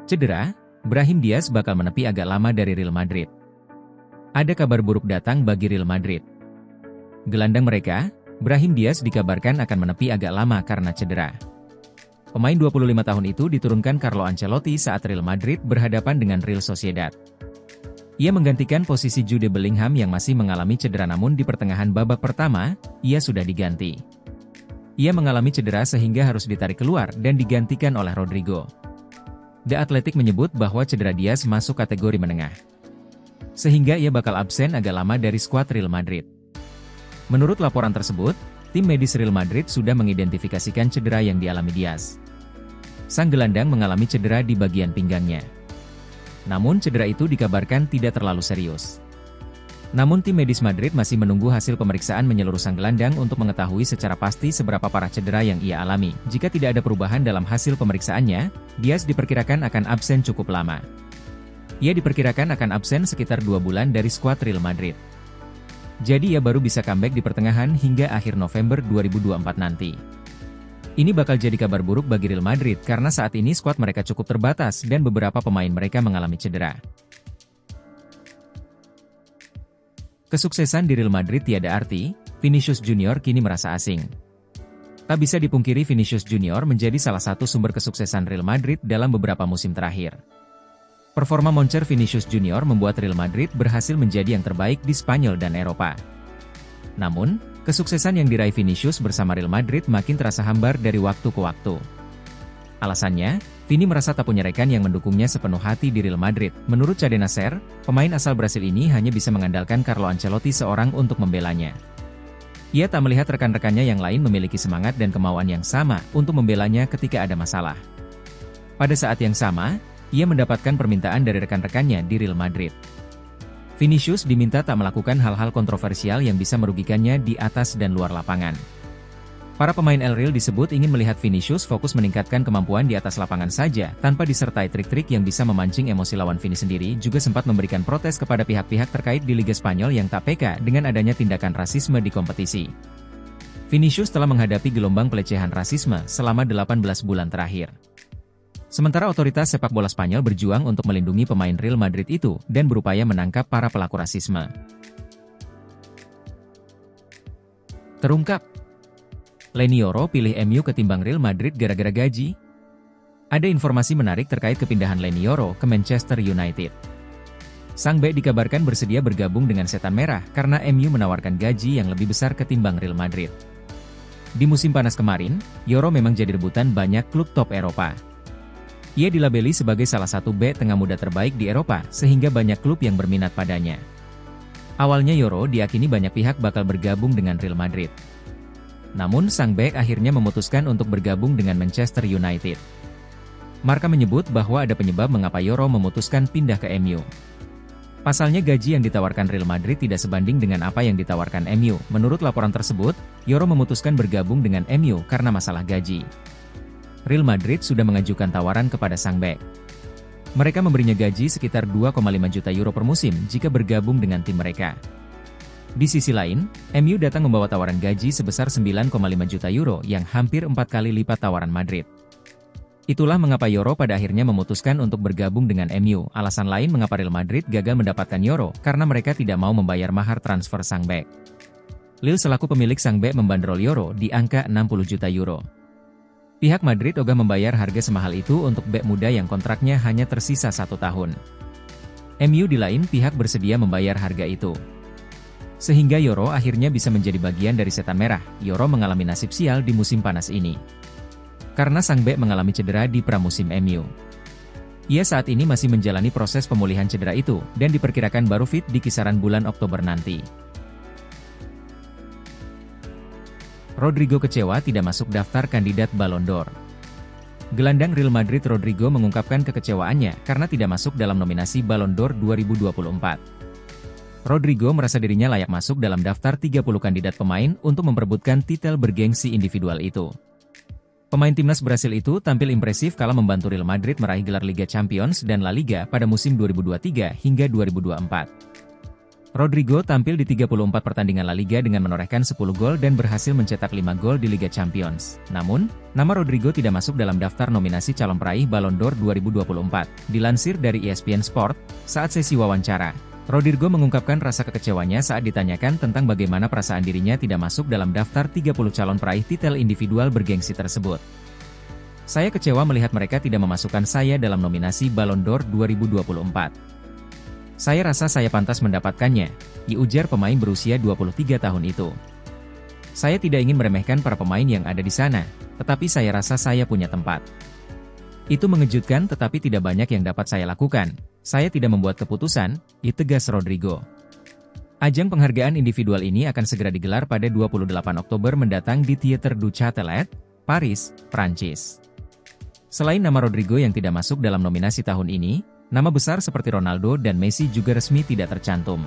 Cedera, Brahim Diaz bakal menepi agak lama dari Real Madrid. Ada kabar buruk datang bagi Real Madrid. Gelandang mereka, Brahim Diaz dikabarkan akan menepi agak lama karena cedera. Pemain 25 tahun itu diturunkan Carlo Ancelotti saat Real Madrid berhadapan dengan Real Sociedad. Ia menggantikan posisi Jude Bellingham yang masih mengalami cedera, namun di pertengahan babak pertama, ia sudah diganti. Ia mengalami cedera sehingga harus ditarik keluar dan digantikan oleh Rodrigo. The Athletic menyebut bahwa cedera Diaz masuk kategori menengah, sehingga ia bakal absen agak lama dari skuad Real Madrid. Menurut laporan tersebut, tim medis Real Madrid sudah mengidentifikasikan cedera yang dialami Diaz. Sang gelandang mengalami cedera di bagian pinggangnya. Namun cedera itu dikabarkan tidak terlalu serius. Namun tim medis Madrid masih menunggu hasil pemeriksaan menyeluruh sang gelandang untuk mengetahui secara pasti seberapa parah cedera yang ia alami. Jika tidak ada perubahan dalam hasil pemeriksaannya, Diaz diperkirakan akan absen cukup lama. Ia diperkirakan akan absen sekitar 2 bulan dari skuad Real Madrid. Jadi ia baru bisa comeback di pertengahan hingga akhir November 2024 nanti. Ini bakal jadi kabar buruk bagi Real Madrid karena saat ini skuad mereka cukup terbatas dan beberapa pemain mereka mengalami cedera. Kesuksesan di Real Madrid tiada arti, Vinicius Junior kini merasa asing. Tak bisa dipungkiri Vinicius Junior menjadi salah satu sumber kesuksesan Real Madrid dalam beberapa musim terakhir. Performa moncer Vinicius Junior membuat Real Madrid berhasil menjadi yang terbaik di Spanyol dan Eropa. Namun, kesuksesan yang diraih Vinicius bersama Real Madrid makin terasa hambar dari waktu ke waktu. Alasannya, Vini merasa tak punya rekan yang mendukungnya sepenuh hati di Real Madrid. Menurut Cadena Ser, pemain asal Brasil ini hanya bisa mengandalkan Carlo Ancelotti seorang untuk membelanya. Ia tak melihat rekan-rekannya yang lain memiliki semangat dan kemauan yang sama untuk membelanya ketika ada masalah. Pada saat yang sama, ia mendapatkan permintaan dari rekan-rekannya di Real Madrid. Vinicius diminta tak melakukan hal-hal kontroversial yang bisa merugikannya di atas dan luar lapangan. Para pemain El Real disebut ingin melihat Vinicius fokus meningkatkan kemampuan di atas lapangan saja, tanpa disertai trik-trik yang bisa memancing emosi lawan. Vini sendiri juga sempat memberikan protes kepada pihak-pihak terkait di Liga Spanyol yang tak peka dengan adanya tindakan rasisme di kompetisi. Vinicius telah menghadapi gelombang pelecehan rasisme selama 18 bulan terakhir. Sementara otoritas sepak bola Spanyol berjuang untuk melindungi pemain Real Madrid itu dan berupaya menangkap para pelaku rasisme. Terungkap, Leny Yoro pilih MU ketimbang Real Madrid gara-gara gaji? Ada informasi menarik terkait kepindahan Leny Yoro ke Manchester United. Sang bek dikabarkan bersedia bergabung dengan Setan Merah karena MU menawarkan gaji yang lebih besar ketimbang Real Madrid. Di musim panas kemarin, Yoro memang jadi rebutan banyak klub top Eropa. Ia dilabeli sebagai salah satu bek tengah muda terbaik di Eropa, sehingga banyak klub yang berminat padanya. Awalnya Yoro diyakini banyak pihak bakal bergabung dengan Real Madrid. Namun sang bek akhirnya memutuskan untuk bergabung dengan Manchester United. Marca menyebut bahwa ada penyebab mengapa Yoro memutuskan pindah ke MU. Pasalnya gaji yang ditawarkan Real Madrid tidak sebanding dengan apa yang ditawarkan MU. Menurut laporan tersebut, Yoro memutuskan bergabung dengan MU karena masalah gaji. Real Madrid sudah mengajukan tawaran kepada sang bek. Mereka memberinya gaji sekitar 2,5 juta euro per musim jika bergabung dengan tim mereka. Di sisi lain, MU datang membawa tawaran gaji sebesar 9,5 juta euro yang hampir 4 kali lipat tawaran Madrid. Itulah mengapa Yoro pada akhirnya memutuskan untuk bergabung dengan MU. Alasan lain mengapa Real Madrid gagal mendapatkan Yoro karena mereka tidak mau membayar mahar transfer sang bek. Lille selaku pemilik sang bek membanderol Yoro di angka 60 juta euro. Pihak Madrid ogah membayar harga semahal itu untuk bek muda yang kontraknya hanya tersisa 1 tahun. MU di lain pihak bersedia membayar harga itu. Sehingga Yoro akhirnya bisa menjadi bagian dari Setan Merah. Yoro mengalami nasib sial di musim panas ini. Karena sang bek mengalami cedera di pramusim MU. Ia saat ini masih menjalani proses pemulihan cedera itu, dan diperkirakan baru fit di kisaran bulan Oktober nanti. Rodrigo kecewa tidak masuk daftar kandidat Ballon d'Or. Gelandang Real Madrid Rodrigo mengungkapkan kekecewaannya karena tidak masuk dalam nominasi Ballon d'Or 2024. Rodrigo merasa dirinya layak masuk dalam daftar 30 kandidat pemain untuk memperebutkan titel bergengsi individual itu. Pemain timnas Brasil itu tampil impresif kala membantu Real Madrid meraih gelar Liga Champions dan La Liga pada musim 2023 hingga 2024. Rodrigo tampil di 34 pertandingan La Liga dengan menorehkan 10 gol dan berhasil mencetak 5 gol di Liga Champions. Namun, nama Rodrigo tidak masuk dalam daftar nominasi calon peraih Ballon d'Or 2024. Dilansir dari ESPN Sport, saat sesi wawancara, Rodrigo mengungkapkan rasa kekecewanya saat ditanyakan tentang bagaimana perasaan dirinya tidak masuk dalam daftar 30 calon peraih titel individual bergengsi tersebut. Saya kecewa melihat mereka tidak memasukkan saya dalam nominasi Ballon d'Or 2024. Saya rasa saya pantas mendapatkannya, diujar pemain berusia 23 tahun itu. Saya tidak ingin meremehkan para pemain yang ada di sana, tetapi saya rasa saya punya tempat. Itu mengejutkan tetapi tidak banyak yang dapat saya lakukan. Saya tidak membuat keputusan, tegas Rodrigo. Ajang penghargaan individual ini akan segera digelar pada 28 Oktober mendatang di Théâtre du Châtelet, Paris, Prancis. Selain nama Rodrigo yang tidak masuk dalam nominasi tahun ini, nama besar seperti Ronaldo dan Messi juga resmi tidak tercantum.